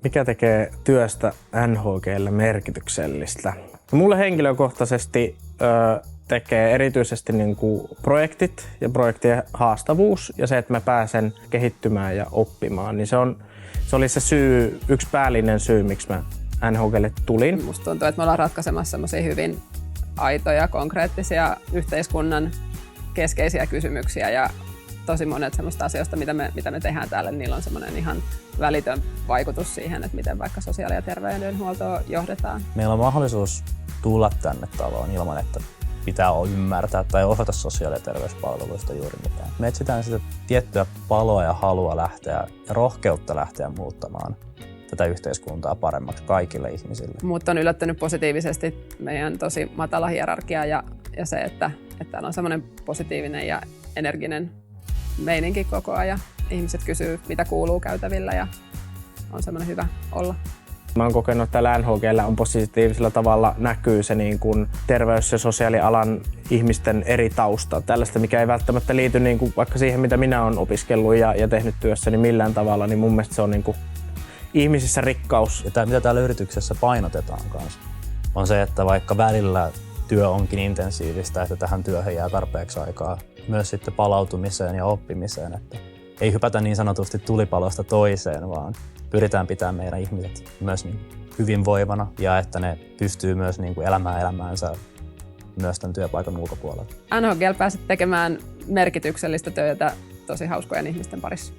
Mikä tekee työstä NHG:lle merkityksellistä? Mulle henkilökohtaisesti tekee erityisesti niin kuin projektit ja projektien haastavuus ja se, että mä pääsen kehittymään ja oppimaan, niin se oli se syy, yksi päällinen syy, miksi mä NHG:lle tulin. Musta tuntuu, että me ollaan ratkaisemassa semmoisia hyvin aitoja, konkreettisia yhteiskunnan keskeisiä kysymyksiä ja tosi monet semmoista asioista, mitä me tehdään täällä, niin niillä on semmoinen ihan välitön vaikutus siihen, että miten vaikka sosiaali- ja terveydenhuoltoa johdetaan. Meillä on mahdollisuus tulla tänne taloon ilman, että pitää ymmärtää tai osata sosiaali- ja terveyspalveluista juuri mitään. Me etsitään sitä tiettyä paloa ja halua lähteä ja rohkeutta lähteä muuttamaan tätä yhteiskuntaa paremmaksi kaikille ihmisille. Mut on yllättänyt positiivisesti meidän tosi matala hierarkia ja se, että täällä on semmoinen positiivinen ja energinen meininki koko ajan. Ihmiset kysyy, mitä kuuluu käytävillä ja on semmoinen hyvä olla. Mä oon kokenut, että täällä NHG:llä on positiivisella tavalla näkyy se niin kuin terveys- ja sosiaalialan ihmisten eri tausta. Tällaista, mikä ei välttämättä liity niin kuin vaikka siihen, mitä minä oon opiskellut ja tehnyt työssäni millään tavalla, niin mun mielestä se on niin kuin ihmisissä rikkaus. Ja mitä täällä yrityksessä painotetaan kanssa, on se, että vaikka välillä työ onkin intensiivistä, että tähän työhön jää tarpeeksi aikaa myös sitten palautumiseen ja oppimiseen. Että ei hypätä niin sanotusti tulipalosta toiseen, vaan pyritään pitämään meidän ihmiset myös niin hyvinvoivana ja että ne pystyy myös niin kuin elämään elämäänsä myös tämän työpaikan ulkopuolella. NHG:llä pääset tekemään merkityksellistä työtä tosi hauskojen ihmisten parissa.